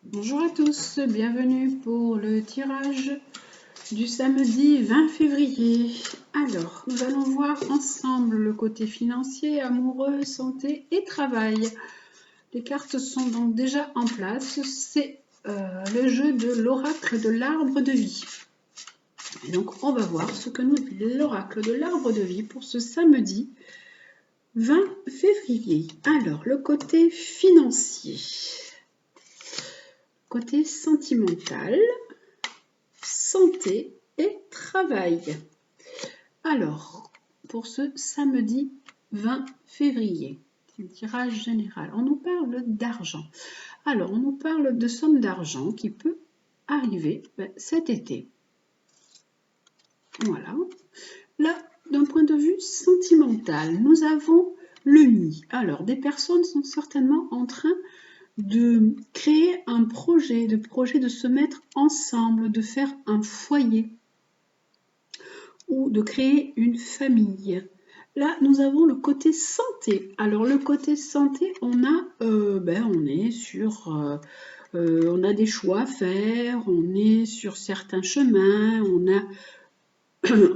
Bonjour à tous, bienvenue pour le tirage du samedi 20 février. Alors, nous allons voir ensemble le côté financier, amoureux, santé et travail. Les cartes sont donc déjà en place. C'est le jeu de l'oracle de l'arbre de vie. Et donc, on va voir ce que nous dit l'oracle de l'arbre de vie pour ce samedi 20 février. Alors, le côté financier. Côté sentimental, santé et travail. Alors, pour ce samedi 20 février, c'est un tirage général. On nous parle d'argent. Alors, on nous parle de somme d'argent qui peut arriver cet été. Voilà. Là, d'un point de vue sentimental, nous avons le nid. Alors, des personnes sont certainement en train de créer un projet, de se mettre ensemble, de faire un foyer ou de créer une famille. Là, nous avons le côté santé. Alors, le côté santé, on est sur, on a des choix à faire, on est sur certains chemins,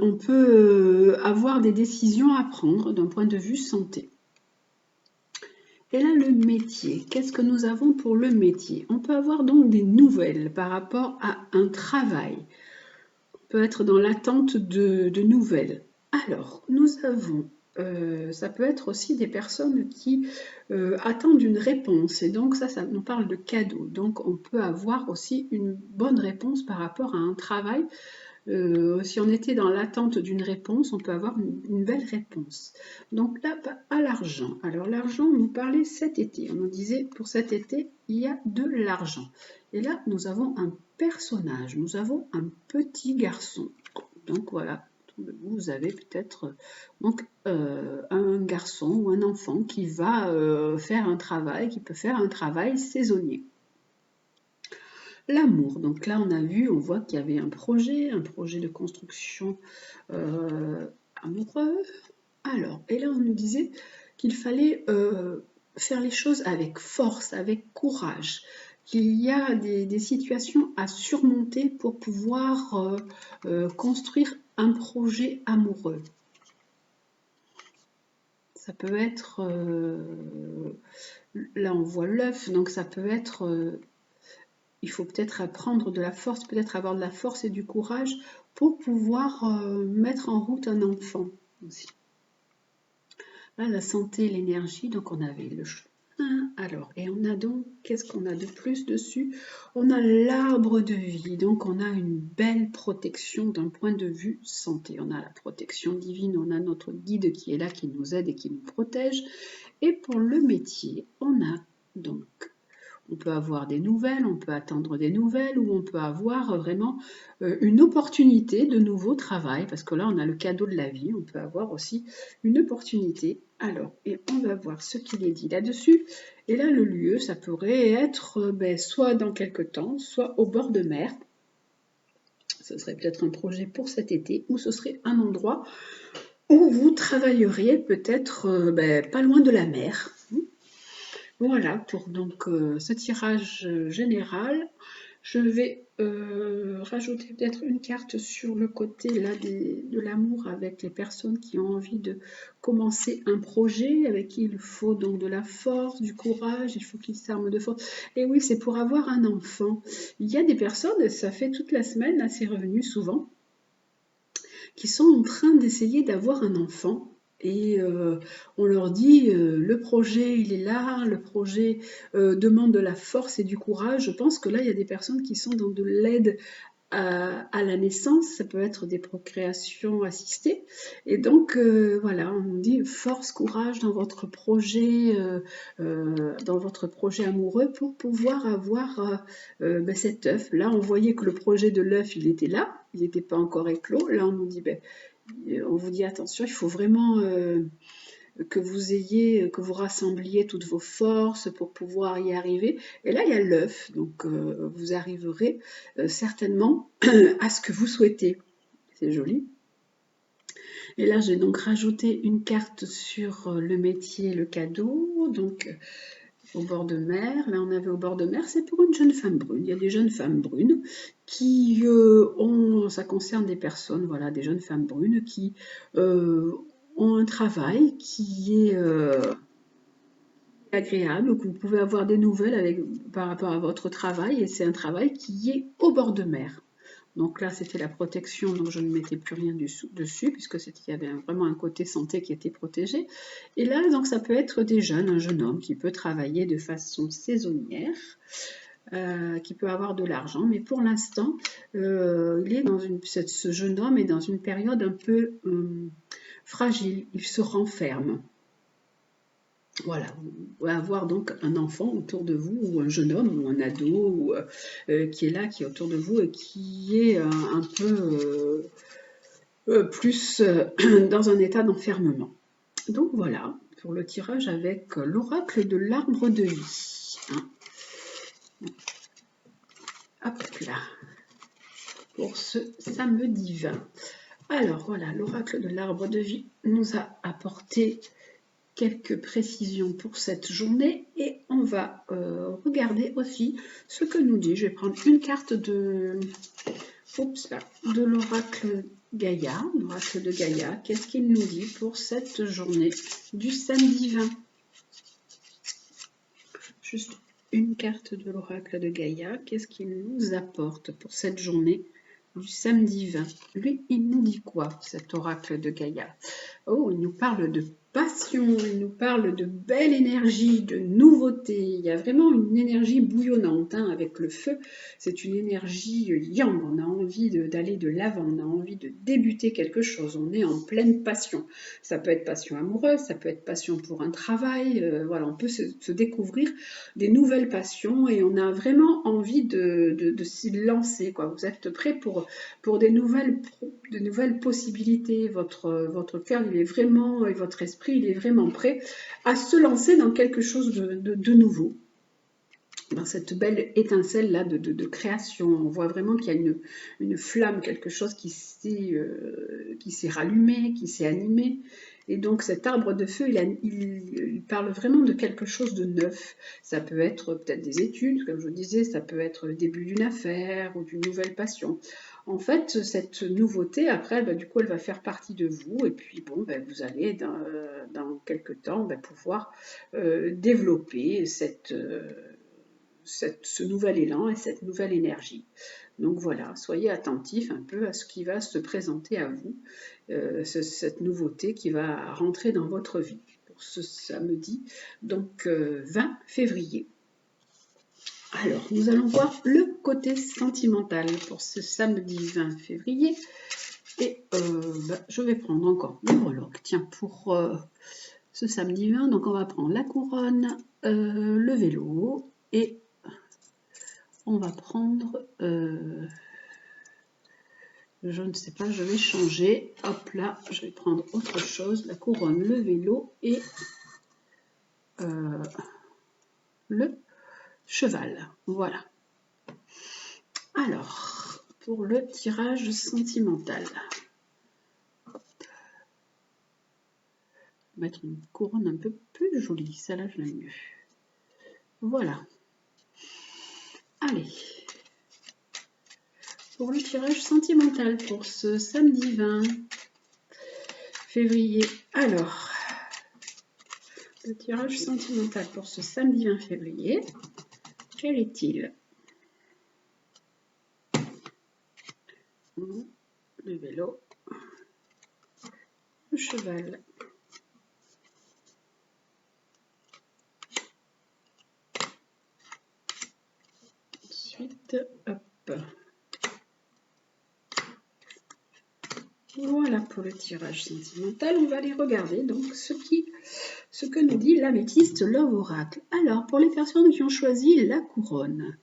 on peut avoir des décisions à prendre d'un point de vue santé. Et là, le métier, qu'est-ce que nous avons pour le métier? On peut avoir donc des nouvelles par rapport à un travail. On peut être dans l'attente de nouvelles. Alors, nous avons, ça peut être aussi des personnes qui attendent une réponse. Et donc ça nous parle de cadeau. Donc on peut avoir aussi une bonne réponse par rapport à un travail. Si on était dans l'attente d'une réponse, on peut avoir une belle réponse. Donc là, à l'argent. Alors l'argent, on nous parlait cet été. On nous disait, pour cet été, il y a de l'argent. Et là, nous avons un personnage. Nous avons un petit garçon. Donc voilà, vous avez peut-être un garçon ou un enfant qui va faire un travail, qui peut faire un travail saisonnier. L'amour, donc là on voit qu'il y avait un projet de construction amoureux. Alors, et là on nous disait qu'il fallait faire les choses avec force, avec courage, qu'il y a des situations à surmonter pour pouvoir construire un projet amoureux. Ça peut être, là on voit l'œuf, donc ça peut être il faut peut-être prendre de la force, peut-être avoir de la force et du courage pour pouvoir mettre en route un enfant aussi. Là, la santé, l'énergie, donc on avait le chemin. Alors, et on a donc, qu'est-ce qu'on a de plus dessus? On a l'arbre de vie, donc on a une belle protection d'un point de vue santé. On a la protection divine, on a notre guide qui est là, qui nous aide et qui nous protège. Et pour le métier, on a donc on peut avoir des nouvelles, on peut attendre des nouvelles ou on peut avoir vraiment une opportunité de nouveau travail parce que là on a le cadeau de la vie, on peut avoir aussi une opportunité. Alors, et on va voir ce qu'il est dit là-dessus. Et là le lieu, ça pourrait être soit dans quelques temps, soit au bord de mer. Ce serait peut-être un projet pour cet été ou ce serait un endroit où vous travailleriez peut-être pas loin de la mer. Voilà pour donc ce tirage général. Je vais rajouter peut-être une carte sur le côté là de l'amour avec les personnes qui ont envie de commencer un projet, avec qui il faut donc de la force, du courage, il faut qu'ils s'arment de force. Et oui, c'est pour avoir un enfant. Il y a des personnes, ça fait toute la semaine, là c'est revenu souvent, qui sont en train d'essayer d'avoir un enfant. Et on leur dit, le projet, il est là, le projet demande de la force et du courage. Je pense que là, il y a des personnes qui sont dans de l'aide à la naissance, ça peut être des procréations assistées. Et donc, voilà, on nous dit force, courage dans votre projet amoureux pour pouvoir avoir cet œuf. Là, on voyait que le projet de l'œuf, il était là, il n'était pas encore éclos. Là, on nous dit, on vous dit attention, il faut vraiment que vous rassembliez toutes vos forces pour pouvoir y arriver. Et là, il y a l'œuf, donc vous arriverez certainement à ce que vous souhaitez. C'est joli. Et là, j'ai donc rajouté une carte sur le métier, le cadeau. Donc, au bord de mer. Là, on avait au bord de mer, c'est pour une jeune femme brune. Il y a des jeunes femmes brunes qui ça concerne des personnes, voilà, des jeunes femmes brunes qui ont un travail qui est agréable, que vous pouvez avoir des nouvelles par rapport à votre travail, et c'est un travail qui est au bord de mer. Donc là, c'était la protection, donc je ne mettais plus rien dessus, puisque il y avait vraiment un côté santé qui était protégé. Et là, donc ça peut être un jeune homme qui peut travailler de façon saisonnière, qui peut avoir de l'argent, mais pour l'instant, ce jeune homme est dans une période un peu fragile, il se renferme. Voilà, vous pouvez avoir donc un enfant autour de vous, ou un jeune homme, ou un ado, qui est là, qui est autour de vous, et qui est un peu plus dans un état d'enfermement. Donc voilà, pour le tirage avec l'oracle de l'arbre de vie. Hein. Hop là, pour ce samedi 20. Alors voilà, l'oracle de l'arbre de vie nous a apporté quelques précisions pour cette journée, et on va regarder aussi ce que nous dit. Je vais prendre une carte de l'oracle Gaïa, l'oracle de Gaïa. Qu'est-ce qu'il nous dit pour cette journée du samedi 20? Juste une carte de l'oracle de Gaïa. Qu'est-ce qu'il nous apporte pour cette journée du samedi 20? Lui, il nous dit quoi, cet oracle de Gaïa? Oh, il nous parle de passion, il nous parle de belle énergie, de nouveauté. Il y a vraiment une énergie bouillonnante avec le feu. C'est une énergie yang. On a envie d'aller de l'avant, on a envie de débuter quelque chose. On est en pleine passion. Ça peut être passion amoureuse, ça peut être passion pour un travail. Voilà, on peut se découvrir des nouvelles passions, et on a vraiment envie de s'y lancer, quoi. Vous êtes prêts pour des nouvelles possibilités. Votre cœur, il est vraiment, et votre esprit, il est vraiment prêt à se lancer dans quelque chose de nouveau. Dans cette belle étincelle là de création, on voit vraiment qu'il y a une flamme, quelque chose qui s'est rallumé, qui s'est animé. Et donc cet arbre de feu, il parle vraiment de quelque chose de neuf. Ça peut être peut-être des études, comme je vous disais, ça peut être le début d'une affaire ou d'une nouvelle passion. En fait, cette nouveauté, après, du coup, elle va faire partie de vous, et puis bon, vous allez dans quelques temps pouvoir développer ce nouvel élan et cette nouvelle énergie. Donc voilà, soyez attentifs un peu à ce qui va se présenter à vous, cette nouveauté qui va rentrer dans votre vie pour ce samedi, donc 20 février. Alors, nous allons voir le côté sentimental pour ce samedi 20 février. Et je vais prendre encore le breloque. Tiens, pour ce samedi 20, donc on va prendre la couronne, le vélo, et on va prendre, je ne sais pas, je vais changer. Hop là, je vais prendre autre chose. La couronne, le vélo et le cheval. Voilà. Alors, pour le tirage sentimental. Hop. Je vais mettre une couronne un peu plus jolie. Celle-là, je l'aime mieux. Voilà. Allez. Pour le tirage sentimental pour ce samedi 20 février. Alors, le tirage sentimental pour ce samedi 20 février, quel est-il? Le vélo, le cheval, ensuite, hop. Voilà pour le tirage sentimental. On va aller regarder donc ce que nous dit l'améthyste Love Oracle. Alors, pour les personnes qui ont choisi la couronne,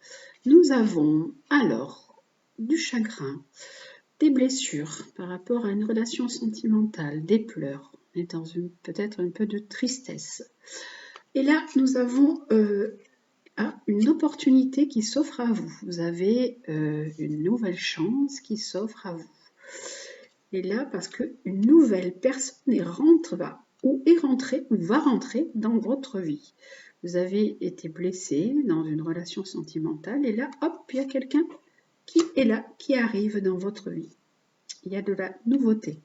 nous avons alors du chagrin, des blessures par rapport à une relation sentimentale, des pleurs, on est dans peut-être un peu de tristesse. Et là, nous avons une opportunité qui s'offre à vous. Vous avez une nouvelle chance qui s'offre à vous. Et là, parce qu'une nouvelle personne va rentrer dans votre vie. Vous avez été blessé dans une relation sentimentale et là, hop, il y a quelqu'un qui est là, qui arrive dans votre vie. Il y a de la nouveauté.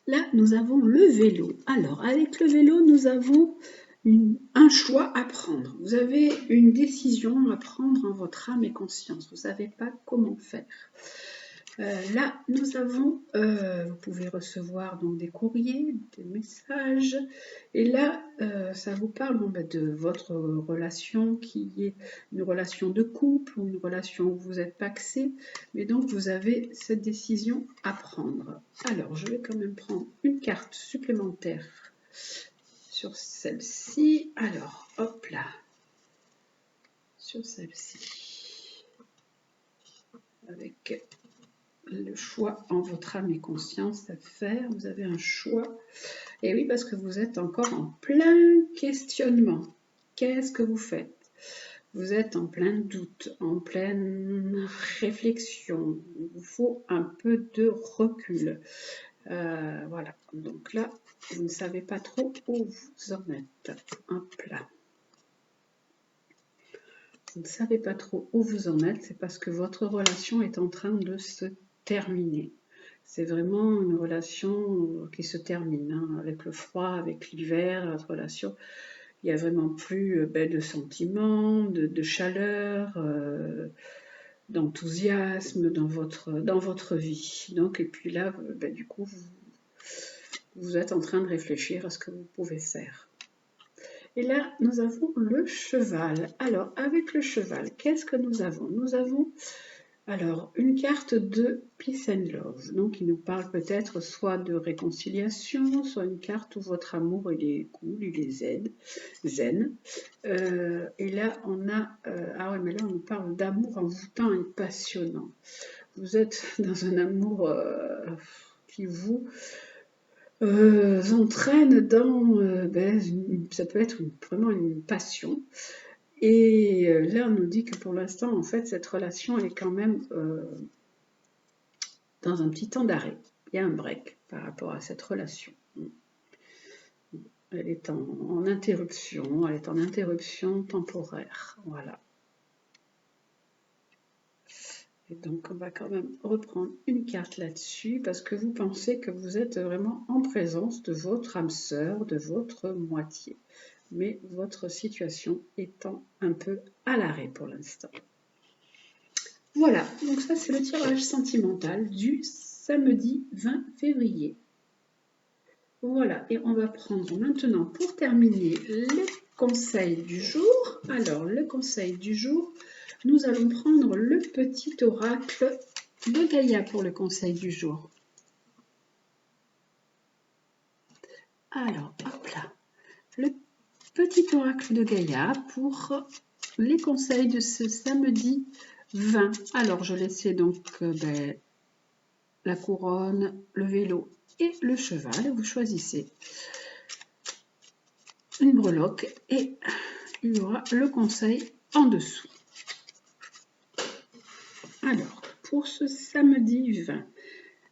Là, nous avons le vélo. Alors, avec le vélo, nous avons un choix à prendre. Vous avez une décision à prendre en votre âme et conscience. Vous ne savez pas comment faire. Là, nous avons, vous pouvez recevoir donc des courriers, des messages, et là, ça vous parle de votre relation qui est une relation de couple ou une relation où vous êtes pacsé, mais donc vous avez cette décision à prendre. Alors, je vais quand même prendre une carte supplémentaire sur celle-ci. Alors, hop là, sur celle-ci, avec le choix en votre âme et conscience à faire. Vous avez un choix. Et oui, parce que vous êtes encore en plein questionnement. Qu'est-ce que vous faites? Vous êtes en plein doute, en pleine réflexion. Il vous faut un peu de recul. Voilà. Donc là, vous ne savez pas trop où vous en êtes. Hop là. Vous ne savez pas trop où vous en êtes, c'est parce que votre relation est en train de se terminer. C'est vraiment une relation qui se termine, hein, avec le froid, avec l'hiver, votre relation. Il n'y a vraiment plus de sentiments, de chaleur, d'enthousiasme dans votre vie. Donc, et puis là, du coup, vous êtes en train de réfléchir à ce que vous pouvez faire. Et là, nous avons le cheval. Alors, avec le cheval, qu'est-ce que nous avons? Nous avons alors une carte de Peace and Love. Donc, il nous parle peut-être soit de réconciliation, soit une carte où votre amour, il est cool, il est zen. Et là, on a... ah ouais, mais là, on nous parle d'amour envoûtant et passionnant. Vous êtes dans un amour qui vous... entraîne dans, ça peut être vraiment une passion. Et là, on nous dit que pour l'instant, en fait, cette relation est quand même dans un petit temps d'arrêt. Il y a un break par rapport à cette relation. Elle est en interruption, elle est en interruption temporaire. Voilà. Et donc, on va quand même reprendre une carte là-dessus parce que vous pensez que vous êtes vraiment en présence de votre âme sœur, de votre moitié. Mais votre situation étant un peu à l'arrêt pour l'instant. Voilà, donc ça c'est le tirage sentimental du samedi 20 février. Voilà, et on va prendre maintenant pour terminer les conseils du jour. Alors, le conseil du jour, nous allons prendre le petit oracle de Gaïa pour le conseil du jour. Alors, hop là, le petit oracle de Gaïa pour les conseils de ce samedi 20. Alors, je laissais donc la couronne, le vélo et le cheval. Vous choisissez une breloque et il y aura le conseil en dessous. Alors, pour ce samedi 20,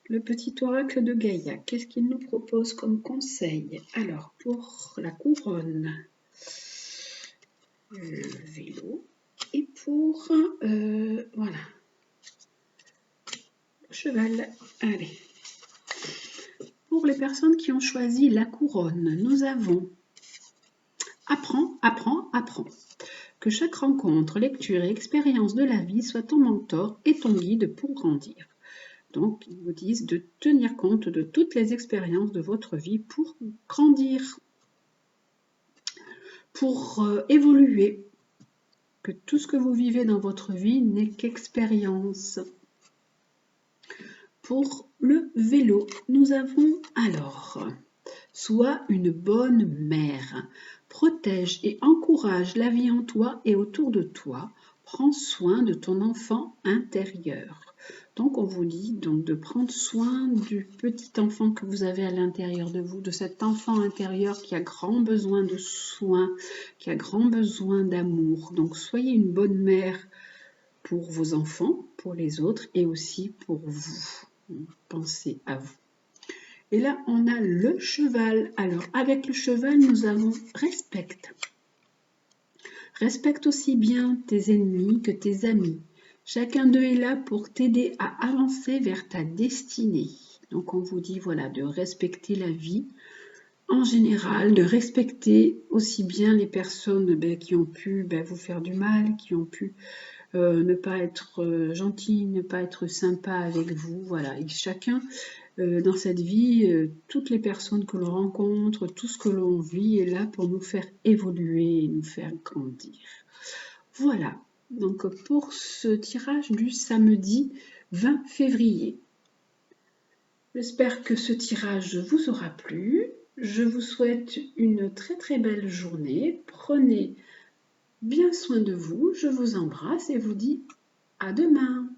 le petit oracle de Gaïa, qu'est-ce qu'il nous propose comme conseil? Alors, pour la couronne, le vélo et pour, voilà, le cheval. Allez. Pour les personnes qui ont choisi la couronne, nous avons apprends, apprends, apprends. Que chaque rencontre, lecture et expérience de la vie soit ton mentor et ton guide pour grandir. Donc, ils vous disent de tenir compte de toutes les expériences de votre vie pour grandir, pour évoluer. Que tout ce que vous vivez dans votre vie n'est qu'expérience. Pour le vélo, nous avons alors sois une bonne mère. Protège et encourage la vie en toi et autour de toi. Prends soin de ton enfant intérieur. Donc, on vous dit donc de prendre soin du petit enfant que vous avez à l'intérieur de vous, de cet enfant intérieur qui a grand besoin de soins, qui a grand besoin d'amour. Donc, soyez une bonne mère pour vos enfants, pour les autres et aussi pour vous. Pensez à vous. Et là, on a le cheval. Alors, avec le cheval, nous avons respecte. Respecte aussi bien tes ennemis que tes amis. Chacun d'eux est là pour t'aider à avancer vers ta destinée. Donc on vous dit voilà de respecter la vie en général, de respecter aussi bien les personnes qui ont pu vous faire du mal, qui ont pu ne pas être gentilles, ne pas être sympa avec vous. Voilà, et chacun dans cette vie, toutes les personnes que l'on rencontre, tout ce que l'on vit est là pour nous faire évoluer et nous faire grandir. Voilà, donc pour ce tirage du samedi 20 février. J'espère que ce tirage vous aura plu. Je vous souhaite une très très belle journée. Prenez bien soin de vous. Je vous embrasse et vous dis à demain.